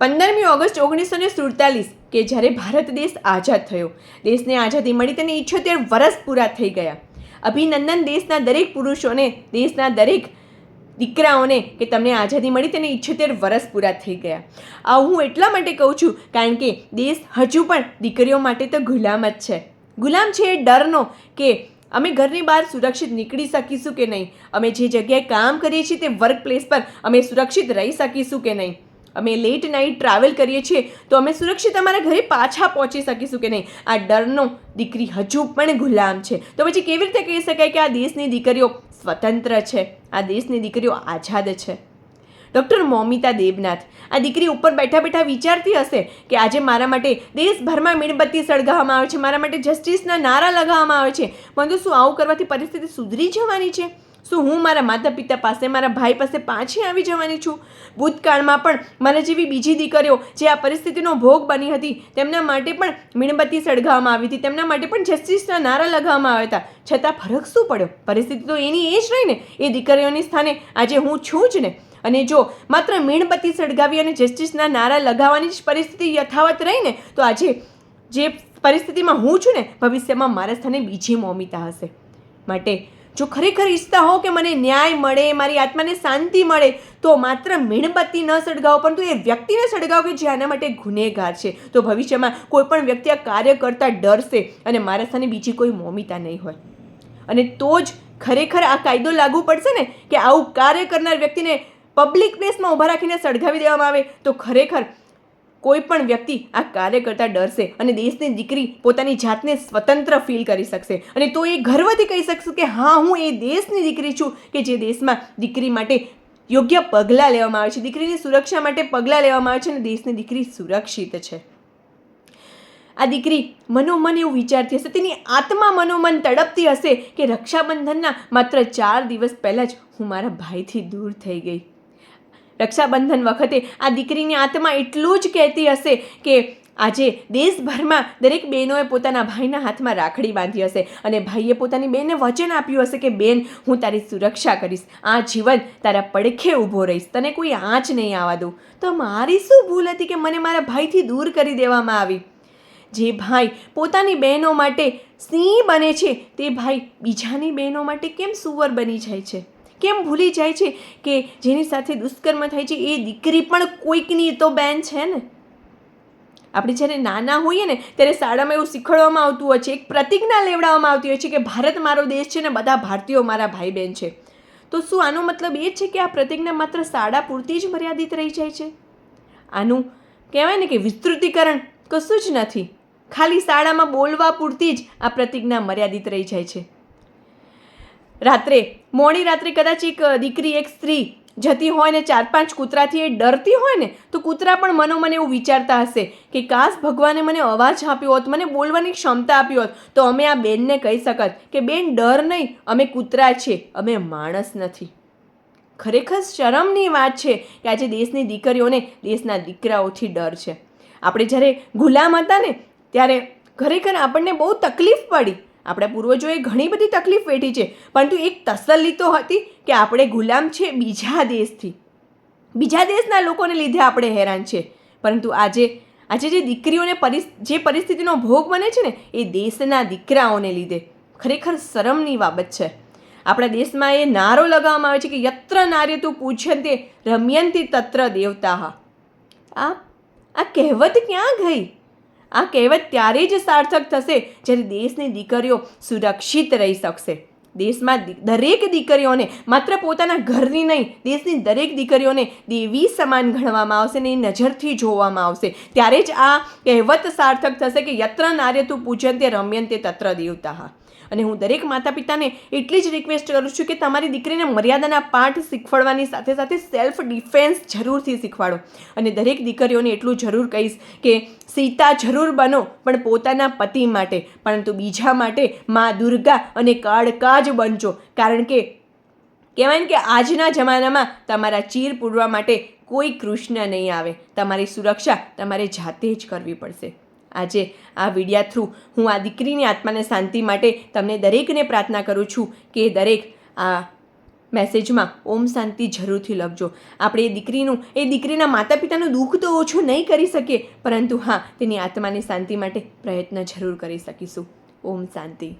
15મી August 1947 કે જ્યારે ભારત દેશ આઝાદ થયો, દેશને આઝાદી મળી તેને 78 વર્ષ પૂરા થઈ ગયા. અભિનંદન દેશના દરેક પુરુષોને, દેશના દરેક દીકરાઓને કે તમને આઝાદી મળી તેને 78 વર્ષ પૂરા થઈ ગયા. આ હું એટલા માટે કહું છું કારણ કે દેશ હજુ પણ દીકરીઓ માટે તો ગુલામ જ છે. ગુલામ છે એ ડરનો કે અમે ઘરની બહાર સુરક્ષિત નીકળી શકીશું કે નહીં, અમે જે જગ્યાએ કામ કરીએ છીએ તે વર્ક પ્લેસ પર અમે સુરક્ષિત રહી શકીશું કે નહીં, અમે લેટ નાઇટ ટ્રાવેલ કરીએ છીએ તો અમે સુરક્ષિત અમારા ઘરે પાછા પહોંચી શકીશું કે નહીં. આ ડરનો દીકરી હજુ પણ ગુલામ છે. તો પછી કેવી રીતે કહી શકાય કે આ દેશની દીકરીઓ સ્વતંત્ર છે, આ દેશની દીકરીઓ આઝાદ છે? ડૉક્ટર મૌમિતા દેબનાથ આ દીકરી ઉપર બેઠા બેઠા વિચારતી હશે કે આજે મારા માટે દેશભરમાં મીણબત્તી સળગાવવામાં આવે છે, મારા માટે જસ્ટિસના નારા લગાવવામાં આવે છે, પરંતુ શું આવું કરવાથી પરિસ્થિતિ સુધરી જવાની છે? શું હું મારા માતા પિતા પાસે, મારા ભાઈ પાસે પાછી આવી જવાની છું? ભૂતકાળમાં પણ મારા જેવી બીજી દીકરીઓ જે આ પરિસ્થિતિનો ભોગ બની હતી તેમના માટે પણ મીણબત્તી સળગાવવામાં આવી હતી, તેમના માટે પણ જસ્ટિસના નારા લગાવવામાં આવ્યા હતા, છતાં ફરક શું પડ્યો? પરિસ્થિતિ તો એની એ જ રહી ને, એ દીકરીઓની સ્થાને આજે હું છું જ ને. અને જો માત્ર મીણબત્તી સળગાવી અને જસ્ટિસના નારા લગાવવાની જ પરિસ્થિતિ યથાવત રહી ને, તો આજે જે પરિસ્થિતિમાં હું છું ને, ભવિષ્યમાં મારા સ્થાને બીજી મૌમિતા હશે. માટે જો ખરેખર ઈચ્છતા હો કે મને ન્યાય મળે, મારી આત્માને શાંતિ મળે, તો માત્ર મીણબત્તી ન સળગાવો, પરંતુ એ વ્યક્તિને સળગાવો કે જે આના માટે ગુનેગાર છે. તો ભવિષ્યમાં કોઈ પણ વ્યક્તિ આ કાર્ય કરતા ડરશે અને મારા સ્થાને બીજી કોઈ મૌમિતા નહીં હોય. અને તો જ ખરેખર આ કાયદો લાગુ પડશે ને કે આવું કાર્ય કરનાર વ્યક્તિને પબ્લિક પ્લેસમાં ઊભા રાખીને સળગાવી દેવામાં આવે તો ખરેખર કોઈ પણ વ્યક્તિ આ કાર્ય કરતાં ડરશે અને દેશની દીકરી પોતાની જાતને સ્વતંત્ર ફીલ કરી શકશે. અને તો એ ગર્વથી કહી શકશે કે હા, હું એ દેશની દીકરી છું કે જે દેશમાં દીકરી માટે યોગ્ય પગલાં લેવામાં આવે છે, દીકરીની સુરક્ષા માટે પગલાં લેવામાં આવે છે અને દેશની દીકરી સુરક્ષિત છે. આ દીકરી મનોમન એવું વિચારતી હશે, તેની આત્મા મનોમન તડપતી હશે કે રક્ષાબંધનના માત્ર 4 દિવસ પહેલાં જ હું મારા ભાઈથી દૂર થઈ ગઈ. રક્ષાબંધન વખતે આ દીકરીની આત્મા એટલું જ કહેતી હશે કે આજે દેશભરમાં દરેક બહેનોએ પોતાના ભાઈના હાથમાં રાખડી બાંધી હશે અને ભાઈએ પોતાની બહેનને વચન આપ્યું હશે કે બેન, હું તારી સુરક્ષા કરીશ, આ જીવન તારા પડખે ઊભો રહીશ, તને કોઈ આંચ નહીં આવવા દઉં. તો મારી શું ભૂલ હતી કે મને મારા ભાઈથી દૂર કરી દેવામાં આવી? જે ભાઈ પોતાની બહેનો માટે સિંહ બને છે, તે ભાઈ બીજાની બહેનો માટે કેમ સુવર બની જાય છે? કેમ ભૂલી જાય છે કે જેની સાથે દુષ્કર્મ થાય છે એ દીકરી પણ કોઈકની તો બેન છે ને? આપણે જ્યારે નાના હોઈએ ને ત્યારે શાળામાં એવું શીખવાડવામાં આવતું હોય છે, એક પ્રતિજ્ઞા લેવડાવવામાં આવતી હોય છે કે ભારત મારો દેશ છે ને બધા ભારતીયો મારા ભાઈ બહેન છે. તો શું આનો મતલબ એ છે કે આ પ્રતિજ્ઞા માત્ર શાળા પૂરતી જ મર્યાદિત રહી જાય છે? આનું કહેવાય ને કે વિસ્તૃતીકરણ કશું જ નથી. ખાલી શાળામાં બોલવા પૂરતી જ આ પ્રતિજ્ઞા મર્યાદિત રહી જાય છે. મોડી રાત્રે કદાચ એક દીકરી, એક સ્ત્રી જતી હોય ને 4-5 કૂતરાથી એ ડરતી હોય ને, તો કૂતરા પણ મનોમન એવું વિચારતા હશે કે કાશ ભગવાને મને અવાજ આપ્યો હોત, મને બોલવાની ક્ષમતા આપી હોત, તો અમે આ બેનને કહી શકત કે બેન ડર નહીં, અમે કૂતરા છીએ, અમે માણસ નથી. ખરેખર શરમની વાત છે કે આજે દેશની દીકરીઓને દેશના દીકરાઓથી ડર છે. આપણે જ્યારે ગુલામ હતા ને ત્યારે ખરેખર આપણને બહુ તકલીફ પડી. આપણા પૂર્વજોએ ઘણી બધી તકલીફ વેઠી છે, પરંતુ એક તસલ્લી તો હતી કે આપણે ગુલામ છે બીજા દેશથી, બીજા દેશના લોકોને લીધે આપણે હેરાન છે. પરંતુ આજે જે દીકરીઓને જે પરિસ્થિતિનો ભોગ બને છે ને એ દેશના દીકરાઓને લીધે. ખરેખર શરમની બાબત છે. આપણા દેશમાં એ નારો લગાવવામાં આવે છે કે યત્ર નાર્યતુ પૂજ્યન્તે રમ્યન્તિ તત્ર દેવતાઃ. આ કહેવત ક્યાં ગઈ? આ કહેવત ત્યારે જ સાર્થક થશે જ્યારે દેશની દીકરીઓ સુરક્ષિત રહી શકશે. દેશમાં દરેક દીકરીઓને માત્ર પોતાના ઘરની નહીં, દેશની દરેક દીકરીઓને દેવી સમાન ગણવામાં આવશે ને એ નજરથી જોવામાં આવશે. ત્યારે જ આ કહેવત સાર્થક થશે કે યત્ર નાર્યતુ પૂજ્યન્તે રમ્યન્તે તત્ર દેવતાઃ. અને હું દરેક માતા પિતાને એટલી જ રિક્વેસ્ટ કરું છું કે તમારી દીકરીને મર્યાદાના પાઠ શીખવાડવાની સાથે સાથે સેલ્ફ ડિફેન્સ જરૂરથી શીખવાડો. અને દરેક દીકરીઓને એટલું જરૂર કહીશ કે સીતા જરૂર બનો, પણ પોતાના પતિ માટે, પરંતુ બીજા માટે મા દુર્ગા અને કાળકાજ બનજો. કારણ કે કહેવાય કે આજના જમાનામાં તમારા ચીર પૂરવા માટે કોઈ કૃષ્ણ નહીં આવે. તમારી સુરક્ષા તમારે જાતે જ કરવી પડશે. આજે આ વિડિયા થ્રુ હું આ દીકરીની આત્માને શાંતિ માટે તમને દરેકને પ્રાર્થના કરું છું કે દરેક આ મેસેજમાં ઓમ શાંતિ જરૂરથી લખજો. આપણે એ દીકરીના માતા પિતાનું દુઃખ તો ઓછું નહીં કરી શકીએ, પરંતુ હા, તેની આત્માની શાંતિ માટે પ્રયત્ન જરૂર કરી શકીશું. ઓમ શાંતિ.